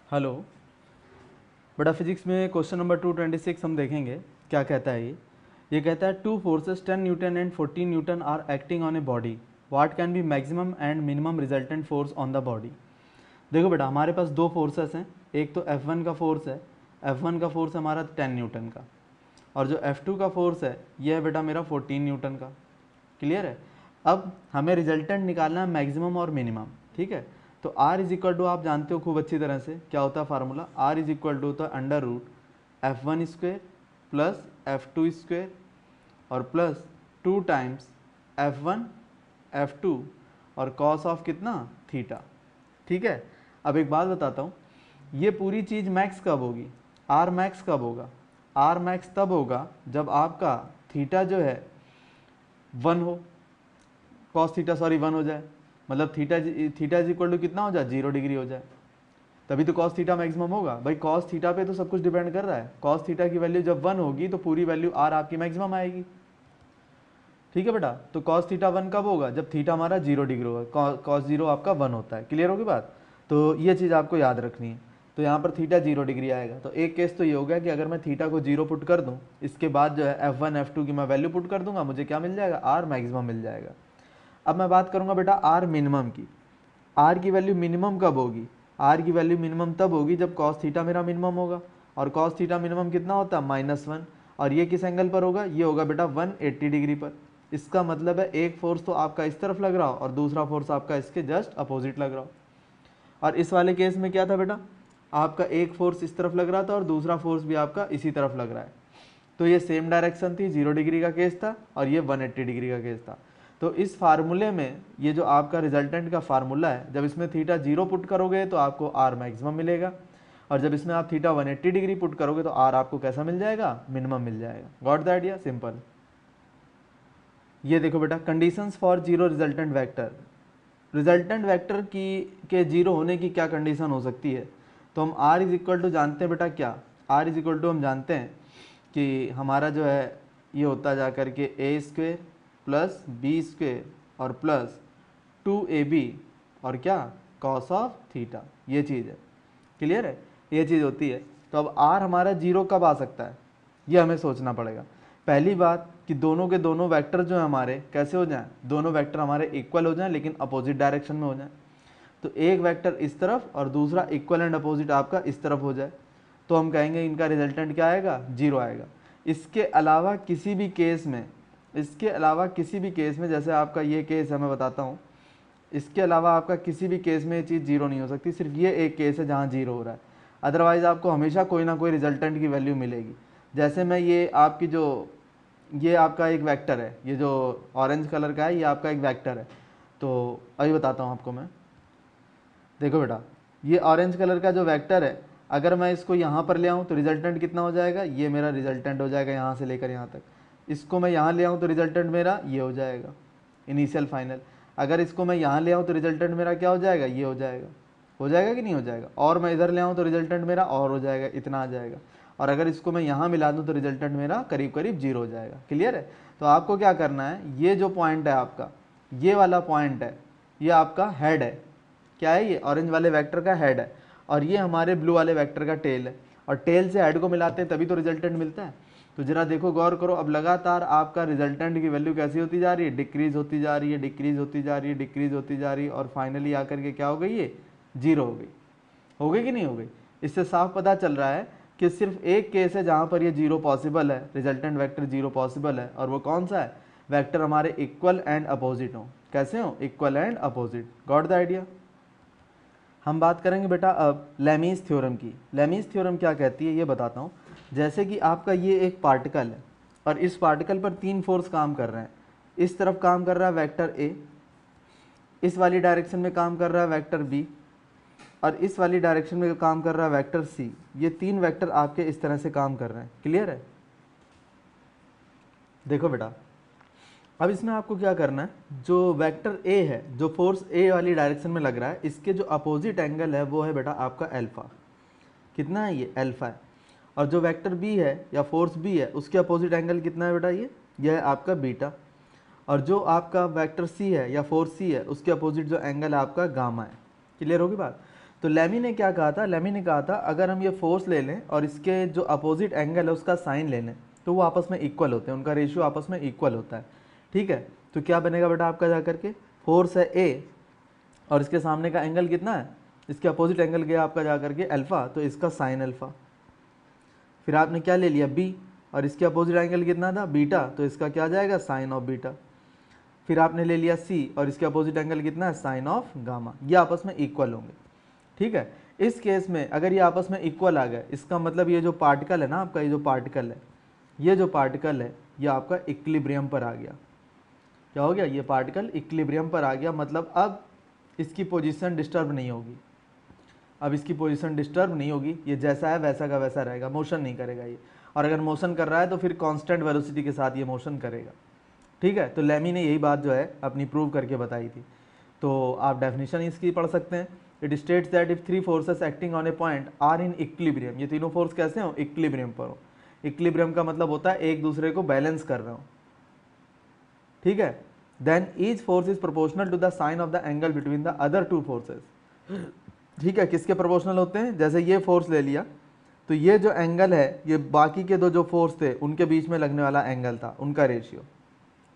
Hello बेटा, physics में question number 226 हम देखेंगे क्या कहता है। ये कहता है two forces 10 newton and 14 newton are acting on a body, what can be maximum and minimum resultant force on the body. देखो बेटा, हमारे पास दो फोर्सेस हैं, एक तो F1 का फोर्स है, F1 का फोर्स हमारा 10 न्यूटन का, और जो F2 का फोर्स है ये है बेटा मेरा 14 न्यूटन का। क्लियर है। अब हमें रिजल्टेंट निकालना है मैक्सिमम और मिनिमम, ठीक है। तो R इज इक्वल टू, आप जानते हो खूब अच्छी तरह से क्या होता है formula, R is equal to होता है under root F1 square plus F2 square और प्लस 2 टाइम्स F1 F2 और कॉस ऑफ कितना थीटा। ठीक है। अब एक बात बताता हूँ, ये पूरी चीज़ मैक्स कब होगी, आर मैक्स कब होगा, आर मैक्स तब होगा जब आपका थीटा जो है 1 हो, कॉस थीटा सॉरी 1 हो जाए, मतलब थीटा इज इक्वल टू कितना हो जाए 0 डिग्री हो जाए, तभी तो कॉस थीटा मैक्सिमम होगा। भाई कॉस थीटा पे तो सब कुछ डिपेंड कर रहा है, कॉस थीटा की वैल्यू जब 1 होगी तो पूरी वैल्यू आर आपकी मैक्सिमम आएगी। ठीक है बेटा, तो कॉस थीटा 1 कब होगा, जब थीटा हमारा 0 डिग्री होगा, कॉस 0 आपका 1 होता है। क्लियर होगी बात, तो ये चीज़ आपको याद रखनी है। तो यहाँ पर थीटा 0 डिग्री आएगा, तो एक केस तो ये हो गया कि अगर मैं थीटा को 0 पुट कर दूँ, इसके बाद जो है F1 F2 की मैं वैल्यू पुट कर दूंगा, मुझे क्या मिल जाएगा, आर मैक्सिमम मिल जाएगा। अब मैं बात करूंगा बेटा आर मिनिमम की, आर की वैल्यू मिनिमम कब होगी, आर की वैल्यू मिनिमम तब होगी जब कॉस थीटा मेरा मिनिमम होगा, और कॉस थीटा मिनिमम कितना होता है -1, और ये किस एंगल पर होगा, ये होगा बेटा 180 डिग्री पर। इसका मतलब है एक फोर्स तो आपका इस तरफ लग रहा हो और दूसरा फोर्स आपका इसके जस्ट अपोजिट लग रहा हो। और इस वाले केस में क्या था बेटा, आपका एक फोर्स इस तरफ लग रहा था और दूसरा फोर्स भी आपका इसी तरफ लग रहा है, तो ये सेम डायरेक्शन थी, 0 डिग्री का केस था और ये 180 डिग्री का केस था। तो इस फार्मूले में ये जो आपका रिजल्टेंट का फार्मूला है, जब इसमें थीटा 0 पुट करोगे तो आपको आर मैक्सिमम मिलेगा, और जब इसमें आप थीटा 180 डिग्री पुट करोगे तो आर आपको कैसा मिल जाएगा, मिनिमम मिल जाएगा। Got the idea, simple. ये देखो बेटा, conditions for zero resultant vector, resultant vector की के जीरो होने की क्या कंडीशन हो सकती है। तो हम आर इज इक्वल टू जानते हैं बेटा क्या, आर इज इक्वल टू हम जानते हैं कि हमारा जो है ये होता जा करके ए स्क्वेयर प्लस बी स्क्वेयर और प्लस 2ab और क्या कॉस ऑफ थीटा, ये चीज़ है। क्लियर है, ये चीज़ होती है। तो अब आर हमारा जीरो कब आ सकता है, ये हमें सोचना पड़ेगा। पहली बात कि दोनों के दोनों वेक्टर जो है हमारे कैसे हो जाएं, दोनों वेक्टर हमारे इक्वल हो जाएं लेकिन अपोजिट डायरेक्शन में हो जाएं। तो एक वेक्टर इस तरफ और दूसरा इक्वल एंड अपोजिट आपका इस तरफ हो जाए, तो हम कहेंगे इनका रिजल्टेंट क्या आएगा, जीरो आएगा। इसके अलावा किसी भी केस में, इसके अलावा किसी भी केस में, जैसे आपका ये केस है मैं बताता हूँ, इसके अलावा आपका किसी भी केस में ये चीज़ जीरो नहीं हो सकती, सिर्फ ये एक केस है जहाँ जीरो हो रहा है, अदरवाइज आपको हमेशा कोई ना कोई रिजल्टेंट की वैल्यू मिलेगी। जैसे मैं ये आपकी जो ये आपका एक वेक्टर है, ये जो ऑरेंज कलर का है ये आपका एक वेक्टर है, तो अभी बताता हूँ आपको मैं। देखो बेटा, ये ऑरेंज कलर का जो वेक्टर है, अगर मैं इसको यहाँ पर ले आऊँ तो रिजल्टेंट कितना हो जाएगा, ये मेरा रिजल्टेंट हो जाएगा यहाँ से लेकर यहाँ तक। इसको मैं यहाँ ले आऊँ तो रिजल्टेंट मेरा ये हो जाएगा इनिशियल फाइनल। अगर इसको मैं यहाँ ले आऊँ तो रिजल्टेंट मेरा क्या हो जाएगा, ये हो जाएगा कि नहीं हो जाएगा। और मैं इधर ले आऊँ तो रिजल्टेंट मेरा और हो जाएगा, इतना आ जाएगा। और अगर इसको मैं यहाँ मिला दूँ तो रिजल्टेंट मेरा करीब करीब जीरो हो जाएगा। क्लियर है। तो आपको क्या करना है, ये जो पॉइंट है आपका, ये वाला पॉइंट है, ये आपका हेड है। क्या है, ये ऑरेंज वाले वेक्टर का हेड है, और ये हमारे ब्लू वाले वेक्टर का टेल है, और टेल से हेड को मिलाते हैं तभी तो रिजल्टेंट मिलता है। तो जरा देखो, गौर करो, अब लगातार आपका रिजल्टेंट की वैल्यू कैसी होती जा रही है, डिक्रीज होती जा रही है, डिक्रीज होती जा रही है, डिक्रीज होती जा रही है, और फाइनली आकर के क्या हो गई, ये जीरो हो गई कि नहीं हो गई। इससे साफ पता चल रहा है कि सिर्फ एक केस है जहाँ पर ये जीरो पॉसिबल है, रिजल्टेंट वेक्टर जीरो पॉसिबल है, और वो कौन सा है, वेक्टर हमारे इक्वल एंड अपोजिट हो। कैसे हो, equal and opposite. Got the idea. हम बात करेंगे बेटा अब लेमीज थ्योरम की। लेमीज थ्योरम क्या कहती है ये बताता हूँ। जैसे कि आपका ये एक पार्टिकल है और इस पार्टिकल पर तीन फोर्स काम कर रहे हैं। इस तरफ काम कर रहा है वेक्टर ए, इस वाली डायरेक्शन में काम कर रहा है वेक्टर बी, और इस वाली डायरेक्शन में काम कर रहा है वेक्टर सी। ये तीन वेक्टर आपके इस तरह से काम कर रहे हैं। क्लियर है। देखो बेटा, अब इसमें आपको क्या करना है, जो वेक्टर ए है, जो फोर्स ए वाली डायरेक्शन में लग रहा है, इसके जो अपोजिट एंगल है वो है बेटा आपका अल्फा। कितना है, ये अल्फा है। और जो वेक्टर बी है या फोर्स बी है, उसके अपोजिट एंगल कितना है बेटा, ये है आपका बीटा। और जो आपका वेक्टर सी है या फोर्स सी है, उसके अपोजिट जो एंगल है आपका गामा है। क्लियर होगी बात। तो लेमी ने क्या कहा था, लेमी ने कहा था अगर हम ये फोर्स ले लें और इसके जो अपोजिट एंगल है उसका साइन ले लें तो वो आपस में इक्वल होते हैं, उनका रेशियो आपस में इक्वल होता है। ठीक है, तो क्या बनेगा बेटा आपका जा करके, फोर्स है ए और इसके सामने का एंगल कितना है, इसके अपोजिट एंगल गया आपका जा करके अल्फ़ा, तो इसका साइन अल्फ़ा। फिर आपने क्या ले लिया बी और इसके अपोजिट एंगल कितना था बीटा, तो इसका क्या जाएगा साइन ऑफ बीटा। फिर आपने ले लिया सी और इसके अपोजिट एंगल कितना है साइन ऑफ गामा, ये आपस में इक्वल होंगे। ठीक है, इस केस में अगर ये आपस में इक्वल आ गए, इसका मतलब ये जो पार्टिकल है ना आपका, ये जो पार्टिकल है, ये जो पार्टिकल है ये आपका इक्विलिब्रियम पर आ गया। क्या हो गया, ये पार्टिकल इक्विलिब्रियम पर आ गया, मतलब अब इसकी पोजीशन डिस्टर्ब नहीं होगी, अब इसकी पोजीशन डिस्टर्ब नहीं होगी, ये जैसा है वैसा का वैसा रहेगा, मोशन नहीं करेगा ये। और अगर मोशन कर रहा है तो फिर कांस्टेंट वेलोसिटी के साथ ये मोशन करेगा। ठीक है, तो लेमी ने यही बात जो है अपनी प्रूव करके बताई थी। तो आप डेफिनेशन इसकी पढ़ सकते हैं। It states that if three forces acting on a point are in equilibrium, ये तीनों फोर्स कैसे हो, इक्विलिब्रियम पर हो। इक्विलिब्रियम का मतलब होता है एक दूसरे को बैलेंस कर रहे हो। ठीक है, then each force is proportional to the sine of the angle between the other two forces. ठीक है, किसके प्रोपोर्शनल होते हैं, जैसे ये फोर्स ले लिया तो ये जो एंगल है ये बाकी के दो जो फोर्स थे उनके बीच में लगने वाला एंगल था, उनका रेशियो।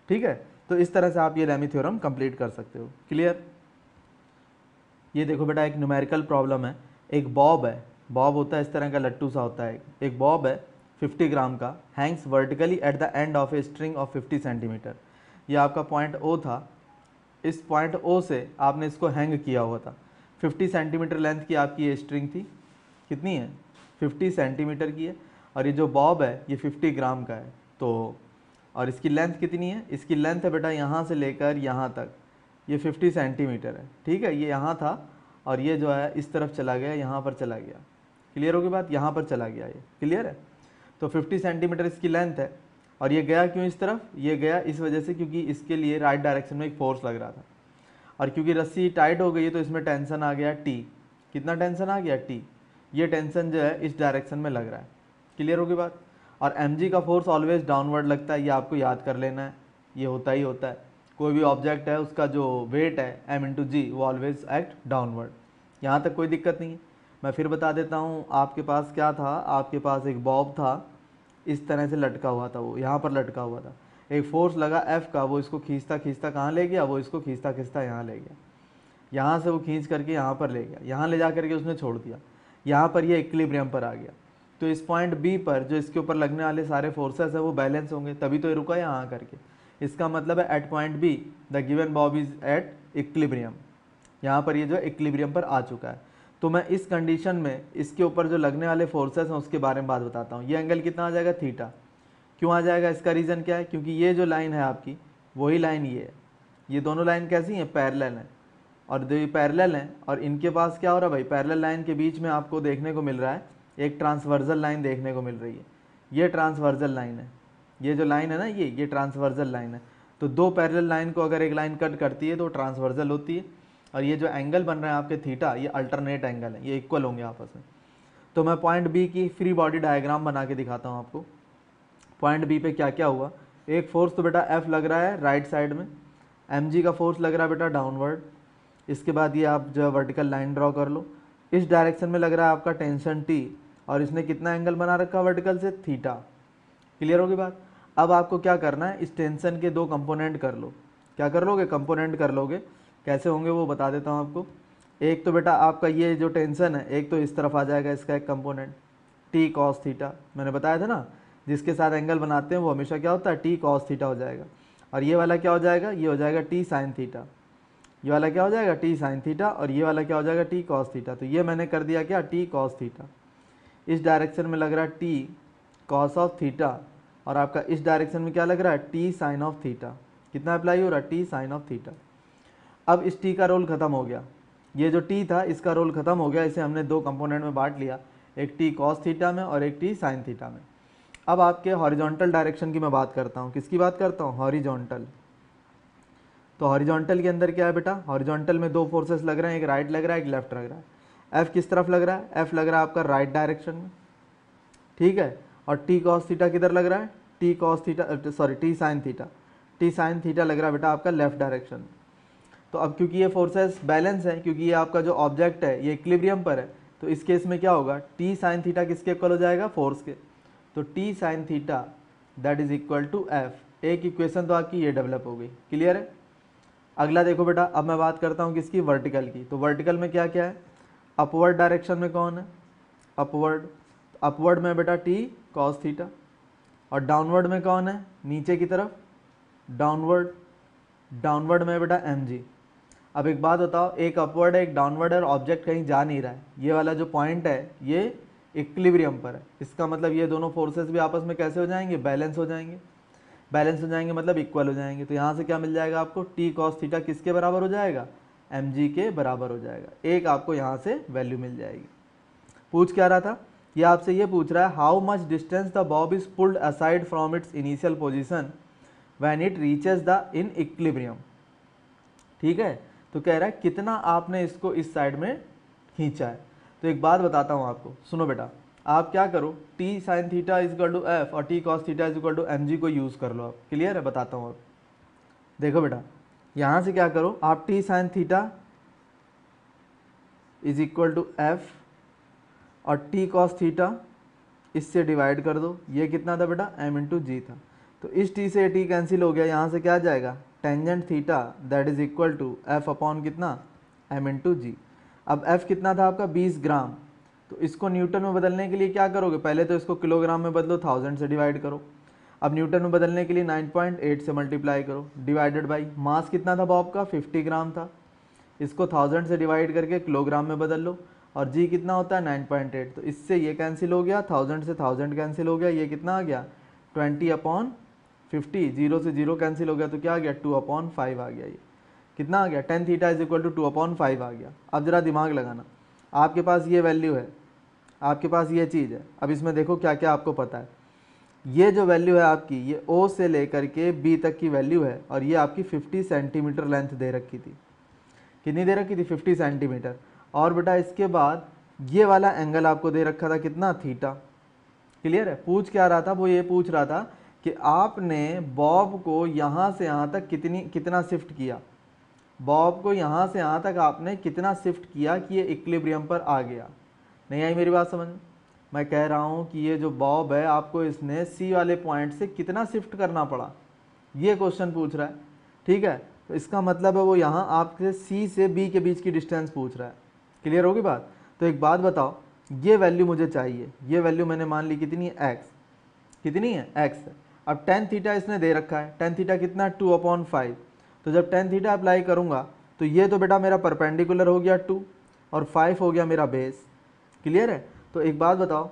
ठीक है, तो इस तरह से आप ये लेमी थ्योरम कंप्लीट कर सकते हो। क्लियर। ये देखो बेटा एक न्यूमेरिकल प्रॉब्लम है, एक बॉब है, बॉब होता है इस तरह का लट्टू सा होता है, एक बॉब है 50 ग्राम का, Hanks vertically at the end of a string of 50 centimetre. ये आपका पॉइंट ओ था, इस पॉइंट ओ से आपने इसको हैंग किया हुआ था। 50 सेंटीमीटर लेंथ की आपकी ये स्ट्रिंग थी, कितनी है 50 सेंटीमीटर की है, और ये जो बॉब है ये 50 ग्राम का है। तो और इसकी लेंथ कितनी है, इसकी लेंथ है बेटा यहाँ से लेकर यहाँ तक ये 50 सेंटीमीटर है। ठीक है, ये यहाँ था और ये जो है इस तरफ चला गया, यहाँ पर चला गया। क्लियर होगी बात, यहाँ पर चला गया, ये क्लियर है। तो 50 सेंटीमीटर इसकी लेंथ है और ये गया क्यों इस तरफ, ये गया इस वजह से क्योंकि इसके लिए राइट डायरेक्शन में एक फोर्स लग रहा था, और क्योंकि रस्सी टाइट हो गई है तो इसमें टेंशन आ गया टी। कितना टेंशन आ गया टी, ये टेंशन जो है इस डायरेक्शन में लग रहा है। क्लियर होगी बात। और mg का फोर्स ऑलवेज डाउनवर्ड लगता है, ये आपको याद कर लेना है, ये होता ही होता है। कोई भी ऑब्जेक्ट है उसका जो वेट है m इंटू जी वो ऑलवेज एक्ट डाउनवर्ड। यहाँ तक कोई दिक्कत नहीं है। मैं फिर बता देता हूँ, आपके पास क्या था, आपके पास एक बॉब था इस तरह से लटका हुआ था, वो यहाँ पर लटका हुआ था, एक फोर्स लगा F का, वो इसको खींचता खींचता कहाँ ले गया, वो इसको खींचता खींचता यहाँ ले गया, यहाँ से वो खींच करके यहाँ पर ले गया, यहाँ ले जा करके उसने छोड़ दिया, यहाँ पर ये इक्विलिब्रियम पर आ गया। तो इस पॉइंट बी पर जो इसके ऊपर लगने वाले सारे फोर्सेस है वो बैलेंस होंगे, तभी तो ये रुका यहाँ करके। इसका मतलब है at point B the given bob is at equilibrium, यहाँ पर ये जो इक्विलिब्रियम पर आ चुका है। तो मैं इस कंडीशन में इसके ऊपर जो लगने वाले फोर्सेस हैं उसके बारे में बात बताता हूँ। ये एंगल कितना आ जाएगा थीटा। क्यों आ जाएगा, इसका रीज़न क्या है, क्योंकि ये जो लाइन है आपकी वही लाइन ये है, ये दोनों लाइन कैसी हैं, पैरेलल हैं, और जो ये पैरेलल हैं और इनके पास क्या हो रहा है भाई, पैरेलल लाइन के बीच में आपको देखने को मिल रहा है एक ट्रांसवर्जल लाइन देखने को मिल रही है। ये ट्रांसवर्जल लाइन है, ये जो लाइन है ना ये ट्रांसवर्जल लाइन है। तो दो पैरेलल लाइन को अगर एक लाइन कट करती है तो ट्रांसवर्जल होती है, और ये जो एंगल बन रहा है आपके थीटा, ये अल्टरनेट एंगल है, ये इक्वल होंगे आपस में। तो मैं पॉइंट बी की फ्री बॉडी डायग्राम बना के दिखाता हूँ आपको। पॉइंट बी पे क्या क्या हुआ, एक फोर्स तो बेटा एफ लग रहा है राइट साइड में, mg का फोर्स लग रहा है बेटा डाउनवर्ड। इसके बाद ये आप जो वर्टिकल लाइन ड्रॉ कर लो, इस डायरेक्शन में लग रहा है आपका टेंशन टी, और इसने कितना एंगल बना रखा है वर्टिकल से, थीटा। क्लियर होगी बात। अब आपको क्या करना है, इस टेंशन के दो कंपोनेंट कर लो। क्या कर लोगे, कंपोनेंट कर लोगे। कैसे होंगे वो बता देता हूँ आपको। एक तो बेटा आपका ये जो टेंशन है, एक तो इस तरफ आ जाएगा इसका एक कंपोनेंट टी कॉस थीटा, मैंने बताया था ना, जिसके साथ एंगल बनाते हैं वो हमेशा क्या होता है, टी कॉस थीटा हो जाएगा। और ये वाला क्या हो जाएगा, ये हो जाएगा टी साइन थीटा। ये वाला क्या हो जाएगा, टी साइन थीटा, और ये वाला क्या हो जाएगा, टी कॉस थीटा। तो ये मैंने कर दिया क्या, टी कॉस थीटा। इस डायरेक्शन में लग रहा है टी कॉस ऑफ थीटा, और आपका इस डायरेक्शन में क्या लग रहा है, टी साइन ऑफ थीटा। कितना अप्लाई हो रहा है, टी साइन ऑफ थीटा। अब इस टी का रोल खत्म हो गया, ये जो टी था इसका रोल खत्म हो गया, इसे हमने दो कंपोनेंट में बांट लिया, एक टी कॉस थीटा में और एक टी साइन थीटा में। अब आपके हॉरिजॉन्टल डायरेक्शन की मैं बात करता हूँ। किसकी बात करता हूँ, हॉरिजॉन्टल। तो हॉरिजॉन्टल के अंदर क्या है बेटा, हॉरिजॉन्टल में दो फोर्सेस लग रहे हैं, एक राइट लग रहा है एक लेफ्ट लग रहा है। एफ किस तरफ लग रहा है, एफ लग रहा है आपका राइट डायरेक्शन में, ठीक है। और टी कॉस थीटा किधर लग रहा है, टी साइन थीटा लग रहा है बेटा आपका लेफ्ट डायरेक्शन में। तो अब क्योंकि ये फोर्सेस बैलेंस है, क्योंकि ये आपका जो ऑब्जेक्ट है ये इक्विलिब्रियम पर है, तो इस केस में क्या होगा, टी साइन थीटा किसके इक्वल हो जाएगा, फोर्स के। तो T sign theta that is equal to F. एक इक्वेशन तो आपकी ये डेवलप हो गई, क्लियर है। अगला देखो बेटा, अब मैं बात करता हूँ किसकी, वर्टिकल की। तो वर्टिकल में क्या क्या है, अपवर्ड डायरेक्शन में कौन है, अपवर्ड। अपवर्ड में बेटा टी कॉस थीटा, और डाउनवर्ड में कौन है, नीचे की तरफ डाउनवर्ड। डाउनवर्ड में बेटा एम जी। अब एक बात बताओ, एक अपवर्ड है एक डाउनवर्ड है और ऑब्जेक्ट कहीं जा नहीं रहा है, ये वाला जो पॉइंट है ये इक्विलिब्रियम पर है। इसका मतलब ये दोनों फोर्सेस भी आपस में कैसे हो जाएंगे, बैलेंस हो जाएंगे। बैलेंस हो जाएंगे मतलब इक्वल हो जाएंगे। तो यहाँ से क्या मिल जाएगा आपको, टी कॉस थीटा किसके बराबर हो जाएगा, एम जी के बराबर हो जाएगा। एक आपको यहाँ से वैल्यू मिल जाएगी। पूछ क्या रहा था, ये आपसे ये पूछ रहा है, how much distance the Bob is pulled aside from its initial position when it reaches the in equilibrium. ठीक है, तो कह रहा है कितना आपने इसको इस साइड में खींचा है। तो एक बात बताता हूँ आपको, सुनो बेटा, आप क्या करो, T sign theta is equal to F और T cos theta is equal to M G को यूज़ कर लो आप। क्लियर है, बताता हूँ आप। देखो बेटा, यहाँ से क्या करो आप, T sign theta is equal to F और टी कॉस थीटा इससे डिवाइड कर दो। ये कितना था बेटा, एम इंटू जी था। तो इस टी से टी कैंसिल हो गया, यहाँ से क्या आ जाएगा, tangent theta that is equal to F upon कितना, एम इंटू जी। अब एफ कितना था आपका, 20 ग्राम। तो इसको न्यूटन में बदलने के लिए क्या करोगे, पहले तो इसको किलोग्राम में बदलो, 1000 से डिवाइड करो। अब न्यूटन में बदलने के लिए 9.8 से मल्टीप्लाई करो, डिवाइडेड बाई मास कितना था बॉब का, 50 ग्राम था। इसको 1000 से डिवाइड करके किलोग्राम में बदल लो, और जी कितना होता है 9.8। तो इससे ये कैंसिल हो गया, 1000 से 1000 कैंसिल हो गया, ये कितना आ गया 20/50, जीरो से जीरो कैंसिल हो गया, तो क्या आ गया 2/5 आ गया। ये कितना आ गया, tan theta is equal to 2/5 आ गया। अब जरा दिमाग लगाना, आपके पास ये वैल्यू है, आपके पास ये चीज़ है। अब इसमें देखो क्या क्या आपको पता है। ये जो वैल्यू है आपकी, ये O से लेकर के B तक की वैल्यू है, और ये आपकी 50 सेंटीमीटर लेंथ दे रखी थी। कितनी दे रखी थी, 50 सेंटीमीटर। और बेटा इसके बाद ये वाला एंगल आपको दे रखा था कितना, थीटा। क्लियर है। पूछ क्या रहा था, वो ये पूछ रहा था कि आपने बॉब को यहाँ से यहाँ तक कितना शिफ्ट किया, बॉब को यहाँ से यहाँ तक आपने कितना शिफ्ट किया कि ये इक्विलिब्रियम पर आ गया। नहीं आई मेरी बात समझ में। मैं कह रहा हूँ कि ये जो बॉब है आपको इसने सी वाले पॉइंट से कितना शिफ्ट करना पड़ा, ये क्वेश्चन पूछ रहा है। ठीक है, तो इसका मतलब है वो यहाँ आपसे सी से बी के बीच की डिस्टेंस पूछ रहा है। क्लियर होगी बात। तो एक बात बताओ, ये वैल्यू मुझे चाहिए, ये वैल्यू मैंने मान ली कितनी है, एक्स। कितनी है, एक्स है। अब tan थीटा इसने दे रखा है, tan थीटा कितना 2/5। तो जब tan थीटा अप्लाई करूँगा तो ये तो बेटा मेरा परपेंडिकुलर हो गया 2 और 5 हो गया मेरा बेस। क्लियर है। तो एक बात बताओ,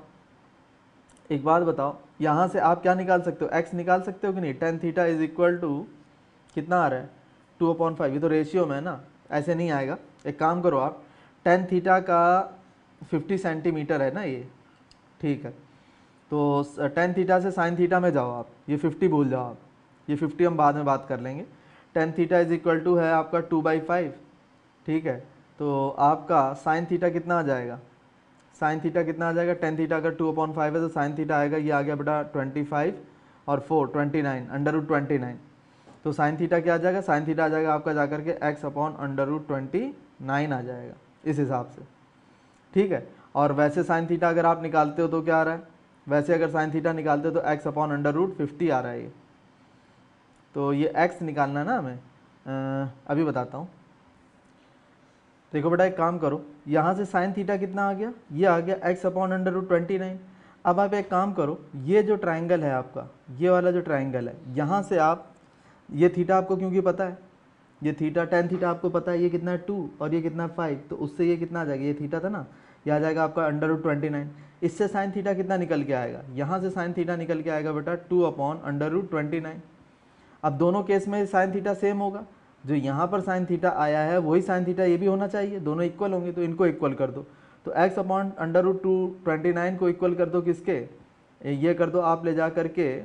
एक बात बताओ, यहाँ से आप क्या निकाल सकते हो, x निकाल सकते हो कि नहीं। tan theta is equal to कितना आ रहा है 2/5, ये तो रेशियो में है ना, ऐसे नहीं आएगा। एक काम करो आप, tan थीटा का 50 सेंटीमीटर है ना ये, ठीक है। तो tan थीटा से sin थीटा में जाओ आप, ये 50 भूल जाओ आप, ये 50 हम बाद में बात कर लेंगे। tan theta is equal to है आपका 2/5, ठीक है। तो आपका sin थीटा कितना आ जाएगा, sin थीटा कितना आ जाएगा, tan थीटा अगर 2/5 है तो sin थीटा आएगा, ये आ गया बेटा 25 और 4 29 √29। तो sin थीटा क्या आ जाएगा, sin थीटा आ जाएगा आपका जाकर के x/√29 आ जाएगा इस हिसाब से। ठीक है। और वैसे sin थीटा अगर आप निकालते हो तो क्या आ रहा है, वैसे अगर sin थीटा निकालते हो तो x/√50 आ रहा है ये। तो ये x निकालना है ना हमें, अभी बताता हूँ। देखो बेटा एक काम करो, यहाँ से sin थीटा कितना आ गया, ये आ गया x/√29। अब आप एक काम करो, ये जो ट्राइंगल है आपका, ये वाला जो ट्राइंगल है, यहाँ से आप ये थीटा आपको क्योंकि पता है, ये थीटा tan थीटा आपको पता है, ये कितना है 2 और ये कितना है 5, तो उससे ये कितना आ जाएगा, ये थीटा था ना, ये आ जाएगा आपका √29। इससे sin थीटा कितना निकल के आएगा, यहाँ से sin थीटा निकल के आएगा बेटा 2/√29। अब दोनों केस में sin थीटा सेम होगा, जो यहाँ पर sin थीटा आया है वही sin थीटा ये भी होना चाहिए, दोनों इक्वल होंगे, तो इनको इक्वल कर दो। तो x/√229 को इक्वल कर दो किसके, ये कर दो आप ले जा करके,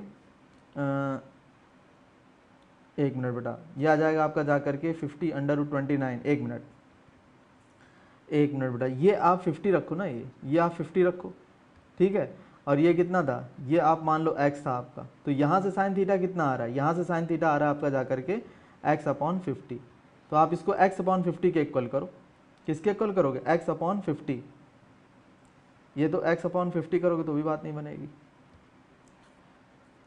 एक मिनट बेटा, ये आ जाएगा आपका जा करके 50/√29। एक मिनट बेटा, ये आप 50 रखो ना, ये आप 50 रखो, ठीक है। और ये कितना था, ये आप मान लो x था आपका, तो यहाँ से sin थीटा कितना आ रहा है, यहाँ से sin थीटा आ रहा है आपका जा करके x/50। तो आप इसको x/50 के इक्वल करो। किसके इक्वल करोगे? x/50। ये तो x/50 करोगे तो भी बात नहीं बनेगी।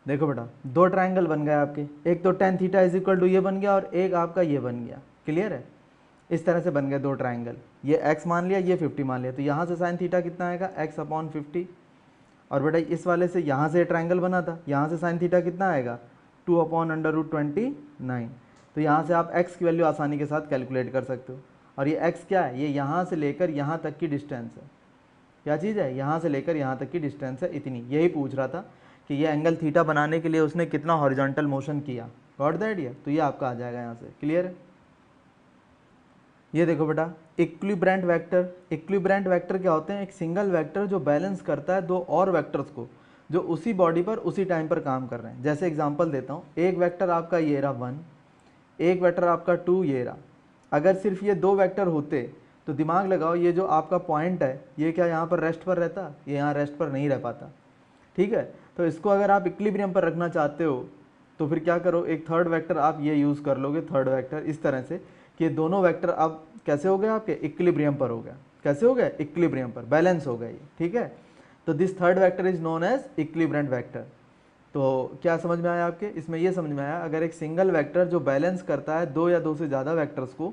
देखो बेटा, दो ट्रायंगल बन गए आपके, एक तो tan theta is equal to ये बन गया और एक आपका ये बन गया। क्लियर है? इस तरह से बन गए दो ट्रायंगल, ये x मान लिया, ये 50 मान लिया, तो यहाँ से साइन थीटा कितना आएगा? x/50। और बेटा इस वाले से यहाँ से ट्रायंगल बना था, यहाँ से साइन थीटा कितना आएगा? 2/√29। तो यहाँ से आप x की वैल्यू आसानी के साथ कैलकुलेट कर सकते हो। और ये x क्या है? ये यहाँ से लेकर यहाँ तक की डिस्टेंस है। क्या चीज़ है? यहाँ से लेकर यहाँ तक की डिस्टेंस है, इतनी। यही पूछ रहा था कि ये एंगल थीटा बनाने के लिए उसने कितना हॉरिजॉन्टल मोशन किया। Got the idea? तो ये आपका आ जाएगा यहाँ से। क्लियर है? ये देखो बेटा, इक्विलिब्रेंट वेक्टर। इक्विलिब्रेंट वेक्टर क्या होते हैं? एक सिंगल वेक्टर जो बैलेंस करता है दो और वेक्टर्स को जो उसी बॉडी पर उसी टाइम पर काम कर रहे हैं। जैसे एग्जांपल देता हूँ, एक वेक्टर आपका ये रहा 1, एक वेक्टर आपका 2 ये रहा। अगर सिर्फ ये दो वेक्टर होते तो दिमाग लगाओ, ये जो आपका पॉइंट है ये क्या यहाँ पर रेस्ट पर रहता? ये यहाँ रेस्ट पर नहीं रह पाता। ठीक है? तो इसको अगर आप इक्विलिब्रियम पर रखना चाहते हो तो फिर क्या करो, एक थर्ड वेक्टर आप ये यूज़ कर लोगे, थर्ड वेक्टर इस तरह से कि दोनों वेक्टर अब कैसे हो गए? आपके इक्विलिब्रियम पर हो गया। कैसे हो गए? इक्विलिब्रियम पर, बैलेंस हो गए। ठीक है? तो this third vector is known as equilibrant vector. तो क्या समझ में आया आपके? इसमें ये समझ में आया, अगर एक सिंगल वेक्टर जो बैलेंस करता है दो या दो से ज़्यादा वेक्टर्स को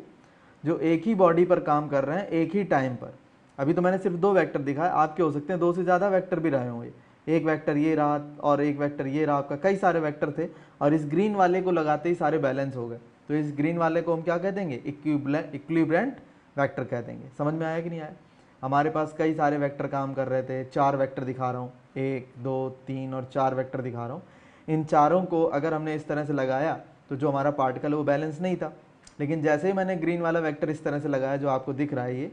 जो एक ही बॉडी पर काम कर रहे हैं एक ही टाइम पर। अभी तो मैंने सिर्फ दो वेक्टर दिखाया, आपके हो सकते हैं दो से ज़्यादा वेक्टर भी रहे होंगे। एक वेक्टर ये रहा और एक वेक्टर ये रहा, आपका कई सारे वेक्टर थे और इस ग्रीन वाले को लगाते ही सारे बैलेंस हो गए। तो इस ग्रीन वाले को हम क्या कह देंगे? इक्विलिब्रेंट वेक्टर कह देंगे। समझ में आया कि नहीं आया? हमारे पास कई सारे वेक्टर काम कर रहे थे, 4 वेक्टर दिखा रहा हूँ, 1 2 3 और 4 वेक्टर दिखा रहा हूँ। इन चारों को अगर हमने इस तरह से लगाया तो जो हमारा पार्टिकल है वो बैलेंस नहीं था, लेकिन जैसे ही मैंने ग्रीन वाला वेक्टर इस तरह से लगाया जो आपको दिख रहा है ये,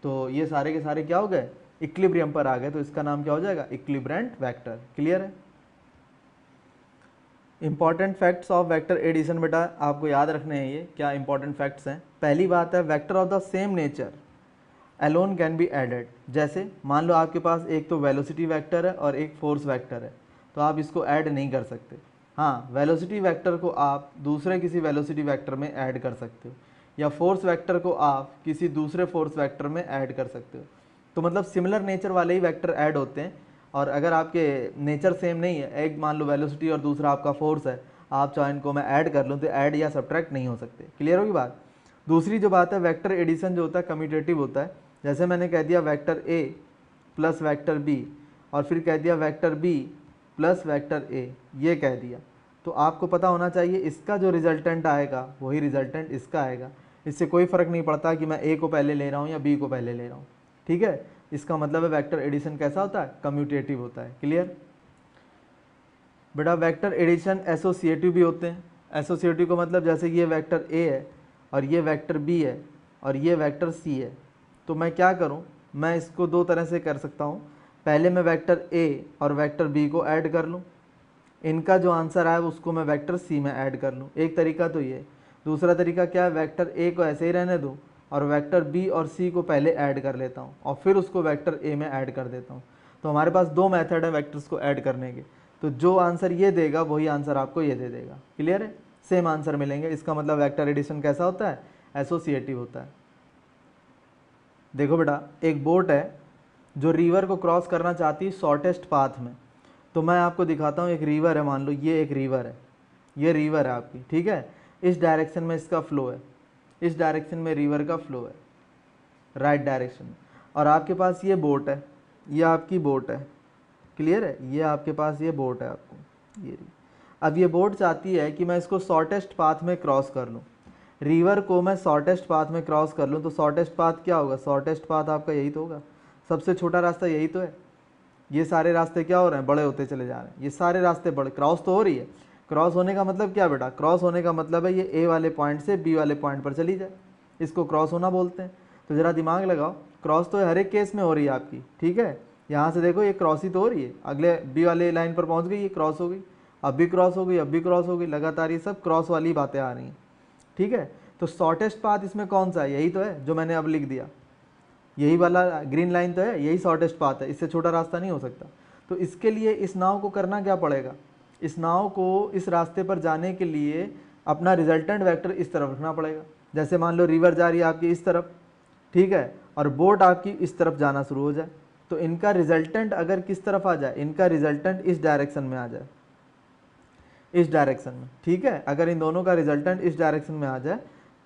तो ये सारे के सारे क्या हो गए? इक्विलिब्रियम पर आ गए। तो इसका नाम क्या हो जाएगा? Equilibrant vector. क्लियर है? Important facts of vector addition बेटा आपको याद रखने हैं। ये क्या इंपॉर्टेंट फैक्ट्स हैं? पहली बात है, vector of the same nature alone can be added. जैसे मान लो आपके पास एक तो वेलोसिटी वेक्टर है और एक फोर्स वेक्टर है, तो आप इसको ऐड नहीं कर सकते। हाँ, वेलोसिटी वेक्टर को आप दूसरे किसी वेलोसिटी वेक्टर में ऐड कर सकते हो, या फोर्स वेक्टर को आप किसी दूसरे फोर्स वेक्टर में ऐड कर सकते हो। तो मतलब सिमिलर नेचर वाले ही वेक्टर ऐड होते हैं। और अगर आपके नेचर सेम नहीं है, एक मान लो वेलोसिटी और दूसरा आपका फोर्स है, आप चाहे इनको मैं ऐड कर लूँ तो ऐड या सब्ट्रैक्ट नहीं हो सकते। क्लियर होगी बात? दूसरी जो बात है, वेक्टर एडिशन जो होता है कम्यूटेटिव होता है। जैसे मैंने कह दिया vector A plus vector B और फिर कह दिया vector B plus vector A, ये कह दिया, तो आपको पता होना चाहिए इसका जो रिजल्टेंट आएगा वही रिजल्टेंट इसका आएगा। इससे कोई फ़र्क नहीं पड़ता कि मैं ए को पहले ले रहा हूँ या बी को पहले ले रहा हूँ। ठीक है? इसका मतलब है वेक्टर एडिशन कैसा होता है? कम्यूटेटिव होता है। क्लियर? बेटा वेक्टर एडिशन एसोसिएटिव भी होते हैं। एसोसिएटिव का मतलब जैसे ये वेक्टर ए है और ये वेक्टर बी है और ये वेक्टर सी है, तो मैं क्या करूं, मैं इसको दो तरह से कर सकता हूं। पहले मैं वेक्टर ए और वेक्टर बी को ऐड कर लूं, इनका जो आंसर आए उसको मैं वेक्टर सी में ऐड कर लूं। एक तरीका तो ये। दूसरा तरीका क्या है, वेक्टर ए को ऐसे ही रहने दूं और वेक्टर बी और सी को पहले ऐड कर लेता हूं और फिर उसको वेक्टर ए में ऐड कर देता हूं। तो हमारे पास दो मेथड है वेक्टर्स को ऐड करने के, तो जो आंसर ये देगा वही आंसर आपको ये दे देगा। क्लियर है? सेम आंसर मिलेंगे। इसका मतलब वेक्टर एडिशन कैसा होता है? एसोसिएटिव होता है। देखो बेटा, एक बोट है जो रिवर को क्रॉस करना चाहती है शॉर्टेस्ट पाथ में। तो मैं आपको दिखाता हूँ, एक रिवर है, मान लो ये एक रिवर है, ये रिवर है आपकी। ठीक है? इस डायरेक्शन में इसका फ्लो है, इस डायरेक्शन में रिवर का फ्लो है, राइट डायरेक्शन में। और आपके पास ये बोट है, ये आपकी बोट है। क्लियर है? ये आपके पास ये बोट है आपको, ये। अब ये बोट चाहती है कि मैं इसको शॉर्टेस्ट पाथ में क्रॉस कर लूँ, रिवर को मैं शॉर्टेस्ट पाथ में क्रॉस कर लूँ। तो शॉर्टेस्ट पाथ क्या होगा? शॉर्टेस्ट पाथ आपका यही तो होगा, सबसे छोटा रास्ता यही तो है। ये सारे रास्ते क्या हो रहे हैं? बड़े होते चले जा रहे हैं। ये सारे रास्ते बड़े, क्रॉस तो हो रही है। क्रॉस होने का मतलब क्या बेटा? क्रॉस होने का मतलब है ये ए वाले पॉइंट से बी वाले पॉइंट पर चली जाए, इसको क्रॉस होना बोलते हैं। तो ज़रा दिमाग लगाओ, क्रॉस तो हर एक केस में हो रही है आपकी। ठीक है? यहाँ से देखो ये क्रॉस ही तो हो रही है, अगले बी वाले लाइन पर पहुँच गई, ये क्रॉस हो गई, अब भी क्रॉस हो गई, अब भी क्रॉस हो गई, लगातार ये सब क्रॉस वाली बातें आ रही हैं। ठीक है? तो शॉर्टेस्ट पाथ इसमें कौन सा है? यही तो है जो मैंने अब लिख दिया, यही वाला ग्रीन लाइन तो है, यही शॉर्टेस्ट पाथ है, इससे छोटा रास्ता नहीं हो सकता। तो इसके लिए इस नाव को करना क्या पड़ेगा? इस नाव को इस रास्ते पर जाने के लिए अपना रिजल्टेंट वेक्टर इस तरफ रखना पड़ेगा। जैसे मान लो रिवर जा रही है आपकी इस तरफ, ठीक है, और बोट आपकी इस तरफ जाना शुरू हो जाए, तो इनका रिजल्टेंट अगर किस तरफ आ जाए, इनका रिजल्टेंट इस डायरेक्शन में आ जाए, इस डायरेक्शन में, ठीक है। अगर इन दोनों का रिजल्टेंट इस डायरेक्शन में आ जाए,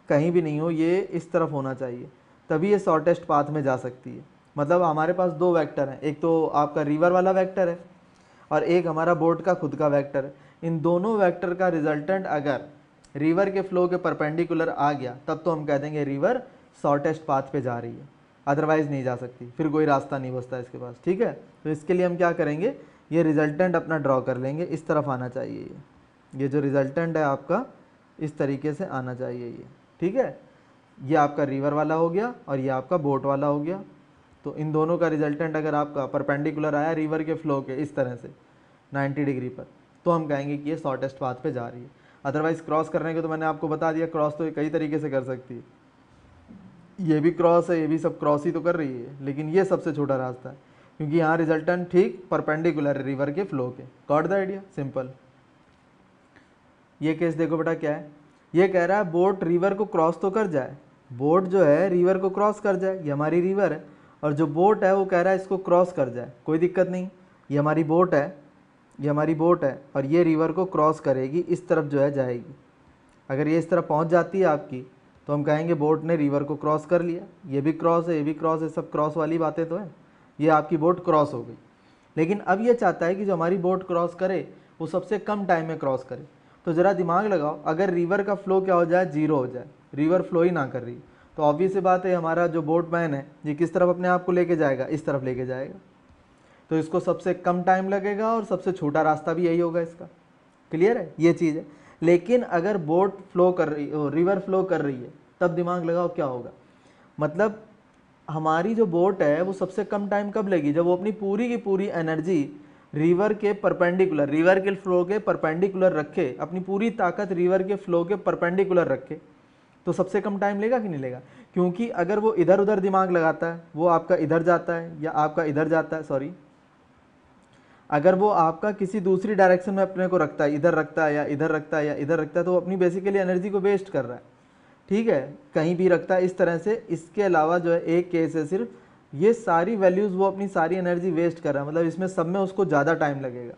कहीं भी नहीं हो, ये इस तरफ होना चाहिए, तभी ये शॉर्टेस्ट पाथ में जा सकती है। मतलब हमारे पास दो वेक्टर हैं, एक तो आपका रिवर वाला वेक्टर है और एक हमारा बोट का खुद का वेक्टर है। इन दोनों वेक्टर का रिजल्टेंट अगर रिवर के फ्लो के परपेंडिकुलर आ गया, तब तो हम कह देंगे रिवर शॉर्टेस्ट पाथ पे जा रही है, अदरवाइज नहीं जा सकती, फिर कोई रास्ता नहीं बचता इसके पास, ठीक है। तो इसके लिए हम क्या करेंगे, ये रिजल्टेंट अपना ड्रॉ कर लेंगे, इस तरफ आना चाहिए ये जो रिजल्टेंट है आपका इस तरीके से आना चाहिए ये, ठीक है। ये आपका रिवर वाला हो गया और ये आपका बोट वाला हो गया। तो इन दोनों का रिजल्टेंट अगर आपका परपेंडिकुलर आया रिवर के फ्लो के इस तरह से 90 डिग्री पर, तो हम कहेंगे कि ये शॉर्टेस्ट पाथ पे जा रही है। अदरवाइज क्रॉस करने के तो मैंने आपको बता दिया, क्रॉस तो ये कई तरीके से कर सकती है, ये भी क्रॉस है, ये भी सब क्रॉस ही तो कर रही है, लेकिन ये सबसे छोटा रास्ता है क्योंकि यहाँ रिजल्टेंट ठीक परपेंडिकुलर है रिवर के फ्लो के। Got the idea, simple. ये केस देखो बेटा क्या है, ये कह रहा है बोट रिवर को क्रॉस तो कर जाए, बोट जो है रिवर को क्रॉस कर जाए, ये हमारी रिवर है, और जो बोट है वो कह रहा है इसको क्रॉस कर जाए, कोई दिक्कत नहीं, ये हमारी बोट है, ये हमारी बोट है और ये रिवर को क्रॉस करेगी, इस तरफ जो है जाएगी। अगर ये इस तरफ पहुंच जाती है आपकी, तो हम कहेंगे बोट ने रिवर को क्रॉस कर लिया। ये भी क्रॉस है, ये भी क्रॉस है, सब क्रॉस वाली बातें तो है, ये आपकी बोट क्रॉस हो गई। लेकिन अब ये चाहता है कि जो हमारी बोट क्रॉस करे वो सबसे कम टाइम में क्रॉस करे। तो ज़रा दिमाग लगाओ, अगर रिवर का फ्लो क्या हो जाए, जीरो हो जाए, रिवर फ्लो ही ना कर रही, तो ऑब्वियस बात है हमारा जो बोटमैन है ये किस तरफ अपने आप को लेके जाएगा, इस तरफ लेके जाएगा। तो इसको सबसे कम टाइम लगेगा और सबसे छोटा रास्ता भी यही होगा इसका। क्लियर है, ये चीज़ है। लेकिन अगर बोट फ्लो कर रही हो, रिवर फ्लो कर रही है, तब दिमाग लगाओ क्या होगा। मतलब हमारी जो बोट है वो सबसे कम टाइम कब लेगी, जब वो अपनी पूरी की पूरी एनर्जी रिवर के परपेंडिकुलर, रिवर के फ्लो के परपेंडिकुलर रखे, अपनी पूरी ताकत रिवर के फ्लो के परपेंडिकुलर रखे, तो सबसे कम टाइम लेगा कि नहीं लेगा। क्योंकि अगर वो इधर उधर दिमाग लगाता है, वो आपका इधर जाता है या आपका इधर जाता है, सॉरी, अगर वो आपका किसी दूसरी डायरेक्शन में अपने को रखता है, इधर रखता है या इधर रखता है या इधर रखता है, तो वो अपनी बेसिकली एनर्जी को वेस्ट कर रहा है, ठीक है, कहीं भी रखता है इस तरह से। इसके अलावा जो है एक केस है सिर्फ, ये सारी वैल्यूज़ वो अपनी सारी एनर्जी वेस्ट कर रहा है, मतलब इसमें सब में उसको ज़्यादा टाइम लगेगा।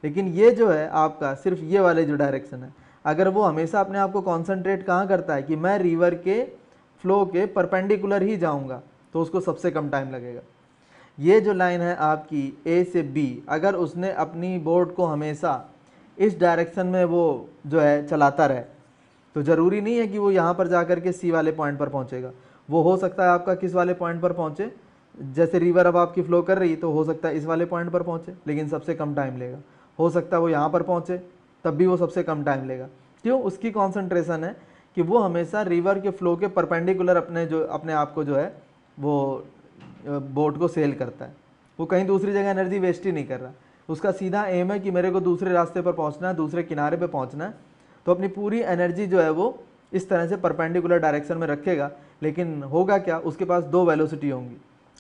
लेकिन ये जो है आपका सिर्फ ये वाले जो डायरेक्शन है, अगर वो हमेशा अपने आप को कॉन्सेंट्रेट कहाँ करता है कि मैं रिवर के फ्लो के परपेंडिकुलर ही जाऊँगा, तो उसको सबसे कम टाइम लगेगा। ये जो लाइन है आपकी ए से बी, अगर उसने अपनी बोट को हमेशा इस डायरेक्शन में वो जो है चलाता रहे, तो ज़रूरी नहीं है कि वो यहाँ पर जाकर के सी वाले पॉइंट पर पहुँचेगा। वो हो सकता है आपका किस वाले पॉइंट पर पहुँचे, जैसे रिवर अब आपकी फ्लो कर रही, तो हो सकता है इस वाले पॉइंट पर पहुँचे, लेकिन सबसे कम टाइम लेगा। हो सकता है वो यहाँ पर पहुँचे, तब भी वो सबसे कम टाइम लेगा। क्यों, उसकी कॉन्सेंट्रेशन है कि वो हमेशा रिवर के फ्लो के परपेंडिकुलर अपने आप को जो है वो बोट को सेल करता है। वो कहीं दूसरी जगह एनर्जी वेस्ट ही नहीं कर रहा, उसका सीधा एम है कि मेरे को दूसरे रास्ते पर पहुंचना है, दूसरे किनारे पे पहुंचना है। तो अपनी पूरी एनर्जी जो है वो इस तरह से परपेंडिकुलर डायरेक्शन में रखेगा। लेकिन होगा क्या, उसके पास दो वेलोसिटी होंगी,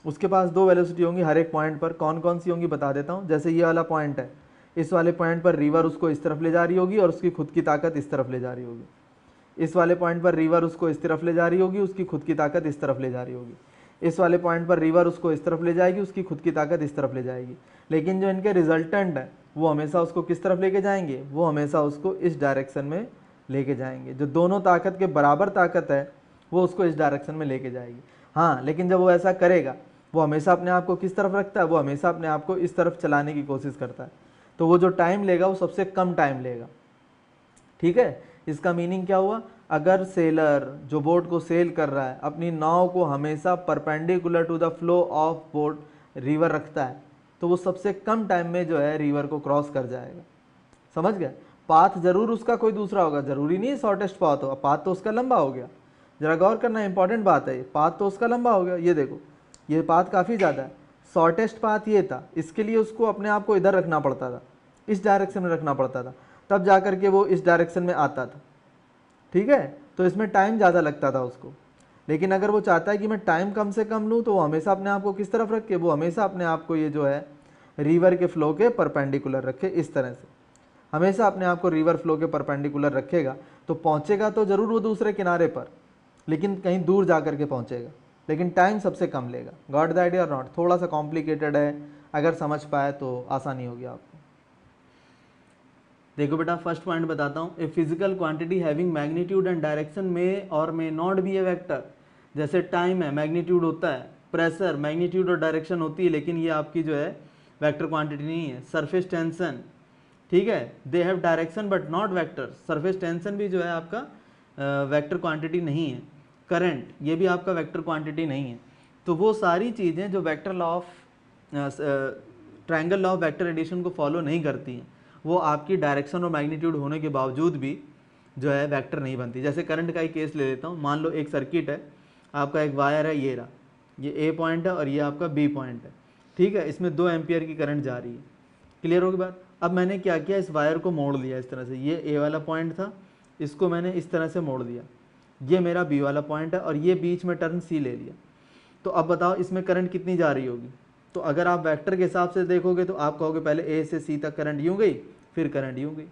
उसके पास दो वेलोसिटी होंगी हर एक पॉइंट पर। कौन कौन सी होंगी बता देता हूँ। जैसे ये वाला पॉइंट है, इस वाले पॉइंट पर रिवर उसको इस तरफ ले जा रही होगी और उसकी खुद की ताकत इस तरफ ले जा रही होगी। इस वाले पॉइंट पर रिवर उसको इस तरफ ले जा रही होगी, उसकी खुद की ताकत इस तरफ ले जा रही होगी। इस वाले पॉइंट पर रिवर उसको इस तरफ ले जाएगी, उसकी खुद की ताकत इस तरफ ले जाएगी। लेकिन जो इनके रिजल्टेंट है वो हमेशा उसको किस तरफ लेके जाएंगे, वो हमेशा उसको इस डायरेक्शन में लेके जाएंगे। जो दोनों ताकत के बराबर ताकत है वो उसको इस डायरेक्शन में लेके जाएगी। हाँ, लेकिन जब वो ऐसा करेगा, वो हमेशा अपने आप को किस तरफ रखता है, वो हमेशा अपने आप को इस तरफ चलाने की कोशिश करता है। तो वो जो टाइम लेगा वो सबसे कम टाइम लेगा। ठीक है, इसका मीनिंग क्या हुआ, अगर सेलर जो बोट को सेल कर रहा है अपनी नाव को हमेशा perpendicular to the flow of boat river रखता है, तो वो सबसे कम टाइम में जो है रिवर को क्रॉस कर जाएगा। समझ गए। पाथ जरूर उसका कोई दूसरा होगा, जरूरी नहीं है शॉर्टेस्ट पाथ हो, पाथ तो उसका लंबा हो गया। जरा गौर करना, इंपॉर्टेंट बात है, पाथ तो उसका लंबा हो गया। ये देखो, ये पाथ काफ़ी ज़्यादा है। शॉर्टेस्ट पाथ ये था, इसके लिए उसको अपने आप को इधर रखना पड़ता था, इस डायरेक्शन में रखना पड़ता था, तब जा कर के वो इस डायरेक्शन में आता था। ठीक है, तो इसमें टाइम ज़्यादा लगता था उसको। लेकिन अगर वो चाहता है कि मैं टाइम कम से कम लूँ, तो वो हमेशा अपने आप को किस तरफ रखे, वो हमेशा अपने आप को ये जो है रिवर के फ्लो के परपेंडिकुलर रखे। इस तरह से हमेशा अपने आप को रिवर फ्लो के परपेंडिकुलर रखेगा, तो पहुँचेगा तो ज़रूर वो दूसरे किनारे पर, लेकिन कहीं दूर जा कर के पहुँचेगा, लेकिन टाइम सबसे कम लेगा। गॉट द आइडिया और नॉट? थोड़ा सा कॉम्प्लिकेटेड है, अगर समझ पाए तो आसानी होगी आपको। देखो बेटा, फर्स्ट पॉइंट बताता हूँ, a physical quantity having magnitude and direction में और may not be A vector. जैसे टाइम है, मैग्नीट्यूड होता है, प्रेशर मैग्नीट्यूड और डायरेक्शन होती है, लेकिन ये आपकी जो है वेक्टर क्वांटिटी नहीं है। सरफेस टेंशन, ठीक है, they have direction but not vector. Surface tension भी जो है आपका वेक्टर क्वांटिटी नहीं है। करंट, ये भी आपका वेक्टर क्वांटिटी नहीं है। तो वो सारी चीज़ें जो vector law of triangle law of vector addition को फॉलो नहीं करती हैं, वो आपकी डायरेक्शन और मैग्नीट्यूड होने के बावजूद भी जो है वेक्टर नहीं बनती। जैसे करंट का ही केस ले लेता हूँ। मान लो एक सर्किट है, आपका एक वायर है, ये रहा, ये ए पॉइंट है और ये आपका बी पॉइंट है, ठीक है। इसमें 2 एम्पियर की करंट जा रही है। क्लियर होगी बात? अब मैंने क्या किया, इस वायर को मोड़ लिया इस तरह से। ये ए वाला पॉइंट था, इसको मैंने इस तरह से मोड़ दिया। ये मेरा बी वाला पॉइंट है और ये बीच में टर्न सी ले लिया। तो अब बताओ इसमें करंट कितनी जा रही होगी? तो अगर आप वेक्टर के हिसाब से देखोगे तो आप कहोगे पहले ए से सी तक करंट यूँ गई, फिर करंट यूँ गई।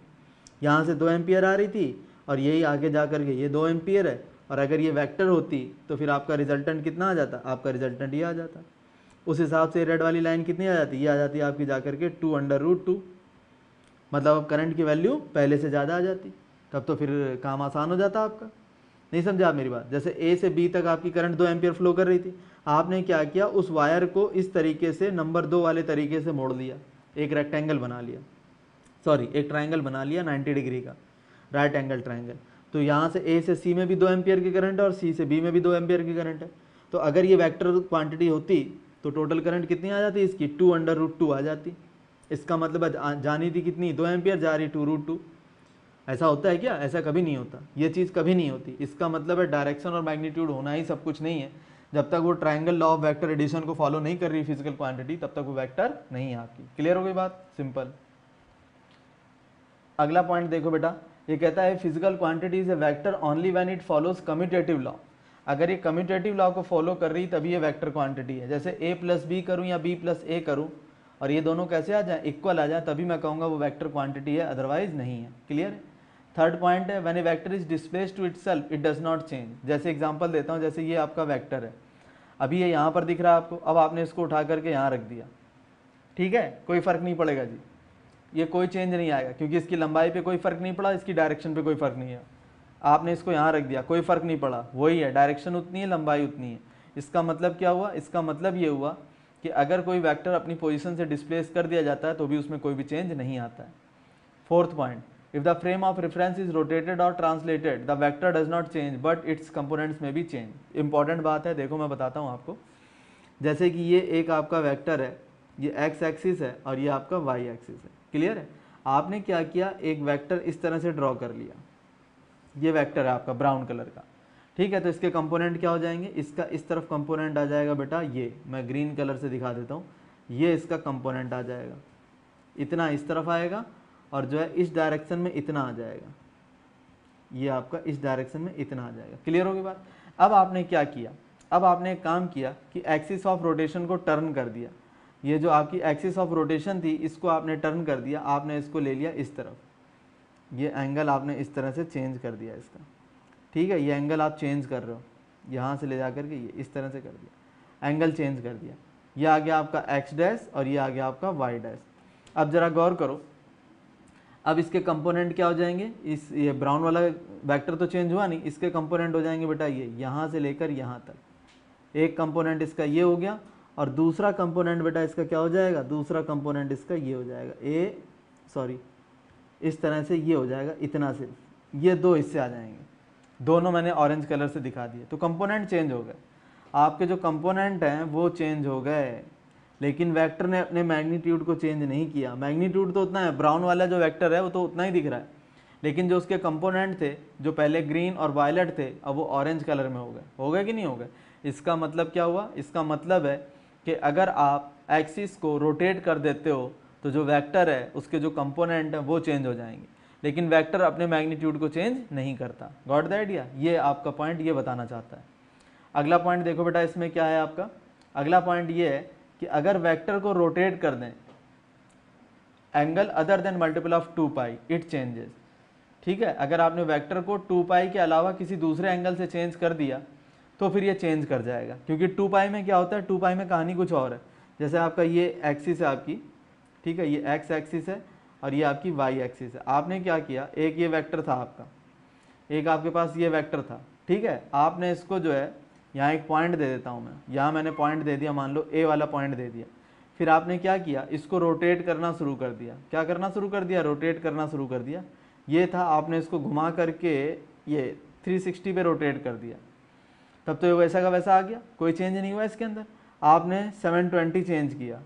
यहाँ से 2 एम्पियर आ रही थी और यही आगे जा कर के ये 2 एम्पियर है। और अगर ये वेक्टर होती तो फिर आपका रिजल्टेंट कितना आ जाता? आपका रिजल्टेंट ये आ जाता। उस हिसाब से रेड वाली लाइन कितनी आ जाती? ये आ जाती है आपकी जा करके 2/√2। मतलब अब करंट की वैल्यू पहले से ज़्यादा आ जाती, तब तो फिर काम आसान हो जाता आपका। नहीं समझा आप मेरी बात? जैसे ए से बी तक आपकी करंट 2 एम्पियर फ्लो कर रही थी, आपने क्या किया, उस वायर को इस तरीके से नंबर 2 वाले तरीके से मोड़ लिया, एक रेक्टेंगल बना लिया, सॉरी एक ट्रायंगल बना लिया 90 डिग्री का, राइट एंगल ट्रायंगल। तो यहाँ से ए से सी में भी 2 एम्पियर की करंट है और सी से बी में भी 2 एम्पियर की करंट है। तो अगर ये वेक्टर क्वांटिटी होती तो टोटल करंट कितनी आ जाती इसकी? 2/√2 आ जाती। इसका मतलब जानी थी कितनी? 2 एम्पियर, जा रही 2√2। ऐसा होता है क्या? ऐसा कभी नहीं होता, ये चीज़ कभी नहीं होती। इसका मतलब है डायरेक्शन और मैग्नीट्यूड होना ही सब कुछ नहीं है। जब तक वो triangle law of vector addition को फॉलो नहीं कर रही फिजिकल क्वांटिटी, तब तक वो वेक्टर नहीं है आपकी। क्लियर हो गई बात? सिंपल। अगला पॉइंट देखो बेटा, ये कहता है physical quantity is a vector only when it follows commutative law. अगर ये कम्यूटेटिव लॉ को फॉलो कर रही तभी ये वेक्टर क्वांटिटी है। जैसे a + b करूँ या b + a करूँ और ये दोनों कैसे आ जाए? इक्वल आ जाए, तभी मैं कहूँगा वो वेक्टर क्वांटिटी है, अदरवाइज नहीं है। क्लियर? थर्ड पॉइंट है when a vector is displaced to itself it does not change. जैसे एग्जांपल देता हूँ, जैसे ये आपका वेक्टर है, अभी ये यहाँ पर दिख रहा है आपको, अब आपने इसको उठा करके यहाँ रख दिया, ठीक है, कोई फर्क नहीं पड़ेगा जी, ये कोई चेंज नहीं आएगा क्योंकि इसकी लंबाई पे कोई फर्क नहीं पड़ा, इसकी डायरेक्शन पे कोई फर्क नहीं है। आपने इसको यहाँ रख दिया, कोई फर्क नहीं पड़ा, वही है, डायरेक्शन उतनी है, लंबाई उतनी है। इसका मतलब क्या हुआ? इसका मतलब ये हुआ कि अगर कोई वेक्टर अपनी पोजीशन से डिस्प्लेस कर दिया जाता है तो भी उसमें कोई भी चेंज नहीं आता है। Fourth point, if the frame of reference is rotated और translated the vector does not change but its components में भी चेंज। इंपॉर्टेंट बात है, देखो मैं बताता हूँ आपको। जैसे कि ये एक आपका वेक्टर है, ये एक्स एक्सिस है और ये आपका वाई एक्सिस है। क्लियर है? आपने क्या किया, एक वेक्टर इस तरह से ड्रॉ कर लिया, ये वेक्टर है आपका ब्राउन कलर का, ठीक है। तो इसके कंपोनेंट क्या हो जाएंगे? इसका इस तरफ कंपोनेंट आ जाएगा बेटा, ये मैं ग्रीन कलर से दिखा देता हूँ, ये इसका कंपोनेंट आ जाएगा, इतना इस तरफ आएगा और जो है इस डायरेक्शन में इतना आ जाएगा, ये आपका इस डायरेक्शन में इतना आ जाएगा। क्लियर होगी बात? अब आपने क्या किया, अब आपने एक काम किया कि एक्सिस ऑफ रोटेशन को टर्न कर दिया। ये जो आपकी एक्सिस ऑफ रोटेशन थी इसको आपने टर्न कर दिया, आपने इसको ले लिया इस तरफ, ये एंगल आपने इस तरह से चेंज कर दिया इसका, ठीक है। ये एंगल आप चेंज कर रहे हो, यहाँ से ले जा करके ये इस तरह से कर दिया, एंगल चेंज कर दिया। ये आ गया आपका एक्स डैश और ये आ गया आपका वाई डैश। अब जरा गौर करो, अब इसके कंपोनेंट क्या हो जाएंगे? इस ये ब्राउन वाला वेक्टर तो चेंज हुआ नहीं, इसके कंपोनेंट हो जाएंगे बेटा ये यहाँ से लेकर यहाँ तक। एक कंपोनेंट इसका ये हो गया और दूसरा कंपोनेंट बेटा इसका क्या हो जाएगा? दूसरा कंपोनेंट इसका ये हो जाएगा, इस तरह से ये हो जाएगा, इतना सिर्फ ये 2 हिस्से आ जाएंगे, दोनों मैंने ऑरेंज कलर से दिखा दिए। तो कंपोनेंट चेंज हो गए, आपके जो कंपोनेंट हैं वो चेंज हो गए, लेकिन वेक्टर ने अपने मैग्नीट्यूड को चेंज नहीं किया। मैग्नीट्यूड तो उतना है, ब्राउन वाला जो वेक्टर है वो तो उतना ही दिख रहा है, लेकिन जो उसके कंपोनेंट थे जो पहले ग्रीन और वायलेट थे अब वो ऑरेंज कलर में हो गए कि नहीं हो गए? इसका मतलब क्या हुआ? इसका मतलब है कि अगर आप एक्सिस को रोटेट कर देते हो तो जो वेक्टर है उसके जो कंपोनेंट हैं वो चेंज हो जाएंगे, लेकिन वेक्टर अपने मैग्नीट्यूड को चेंज नहीं करता। Got the idea? ये आपका पॉइंट ये बताना चाहता है। अगला पॉइंट देखो बेटा, इसमें क्या है आपका? अगला पॉइंट ये है कि अगर वेक्टर को रोटेट कर दें angle other than multiple of 2 pi it changes. ठीक है, अगर आपने वेक्टर को 2 पाई के अलावा किसी दूसरे एंगल से चेंज कर दिया तो फिर ये चेंज कर जाएगा, क्योंकि 2 पाई में क्या होता है, 2 पाई में कहानी कुछ और है। जैसे आपका ये एक्सिस है आपकी, ठीक है, ये एक्स एक्सिस है और ये आपकी वाई एक्सिस है। आपने क्या किया, एक ये वेक्टर था आपका, एक आपके पास ये वेक्टर था, ठीक है, आपने इसको जो है यहाँ एक पॉइंट दे देता हूँ मैं, यहाँ मैंने पॉइंट दे दिया, मान लो ए वाला पॉइंट दे दिया। फिर आपने क्या किया, इसको रोटेट करना शुरू कर दिया। क्या करना शुरू कर दिया, रोटेट करना शुरू कर दिया। ये था, आपने इसको घुमा करके ये 360 पे रोटेट कर दिया, तब तो ये वैसा का वैसा आ गया, कोई चेंज नहीं हुआ इसके अंदर। आपने 720 चेंज किया,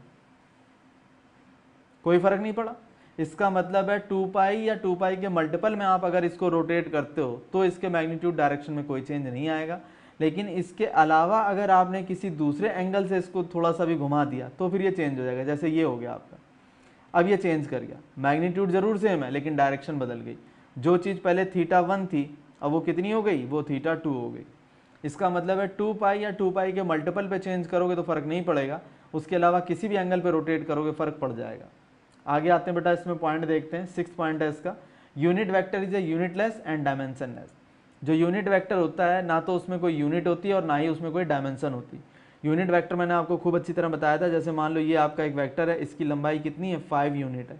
कोई फर्क नहीं पड़ा। इसका मतलब है 2 पाई या 2 पाई के मल्टीपल में आप अगर इसको रोटेट करते हो तो इसके मैग्नीट्यूड डायरेक्शन में कोई चेंज नहीं आएगा। लेकिन इसके अलावा अगर आपने किसी दूसरे एंगल से इसको थोड़ा सा भी घुमा दिया तो फिर ये चेंज हो जाएगा। जैसे ये हो गया आपका, अब ये चेंज कर गया, मैग्नीट्यूड जरूर सेम है लेकिन डायरेक्शन बदल गई। जो चीज़ पहले θ1 थी अब वो कितनी हो गई, वो θ2 हो गई। इसका मतलब है 2 पाई या 2 पाई के मल्टीपल पे चेंज करोगे तो फर्क नहीं पड़ेगा, उसके अलावा किसी भी एंगल पे रोटेट करोगे फर्क पड़ जाएगा। आगे आते हैं बेटा, इसमें पॉइंट देखते हैं। 6th पॉइंट है इसका, unit vector is a unitless and dimensionless. जो यूनिट वेक्टर होता है ना तो उसमें कोई यूनिट होती है और ना ही उसमें कोई डायमेंशन होती। यूनिट वेक्टर मैंने आपको खूब अच्छी तरह बताया था। जैसे मान लो ये आपका एक वेक्टर है, इसकी लंबाई कितनी है, 5 यूनिट है,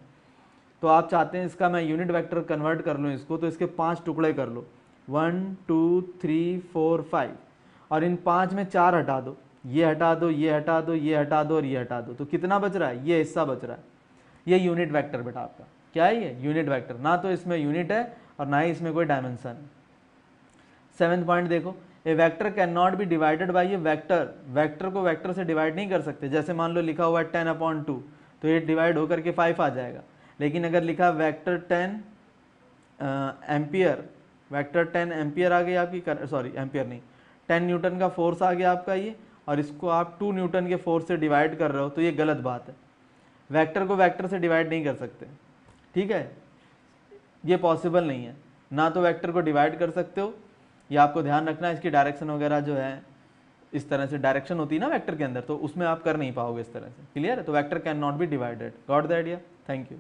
तो आप चाहते हैं इसका मैं यूनिट वेक्टर कन्वर्ट कर लूँ इसको, तो इसके 5 टुकड़े कर लो, 1 2 3 4 5, और इन 5 में 4 हटा दो, ये हटा दो, ये हटा दो, ये हटा दो और ये हटा दो, तो कितना बच रहा है, ये हिस्सा बच रहा है। ये यूनिट वेक्टर बेटा आपका क्या है, ये यूनिट वेक्टर, ना तो इसमें यूनिट है और ना ही इसमें कोई डायमेंशन है। 7th पॉइंट देखो, a vector cannot be divided by a vector. Vector को वेक्टर से डिवाइड नहीं कर सकते। जैसे मान लो लिखा हुआ है 10/2 तो ये डिवाइड होकर के 5 आ जाएगा। लेकिन अगर लिखा वेक्टर 10 एम्पियर, वेक्टर 10 एम्पियर आ गई आपकी, सॉरी एम्पियर नहीं, 10 न्यूटन का फोर्स आ गया आपका ये, और इसको आप 2 न्यूटन के फोर्स से डिवाइड कर रहे हो, तो ये गलत बात है। वेक्टर को वेक्टर से डिवाइड नहीं कर सकते, ठीक है, ये पॉसिबल नहीं है। ना तो वेक्टर को डिवाइड कर सकते हो, ये आपको ध्यान रखना है, इसकी डायरेक्शन वगैरह जो है इस तरह से डायरेक्शन होती है ना वेक्टर के अंदर, तो उसमें आप कर नहीं पाओगे इस तरह से। क्लियर है, तो vector cannot be divided. Got the idea, thank you.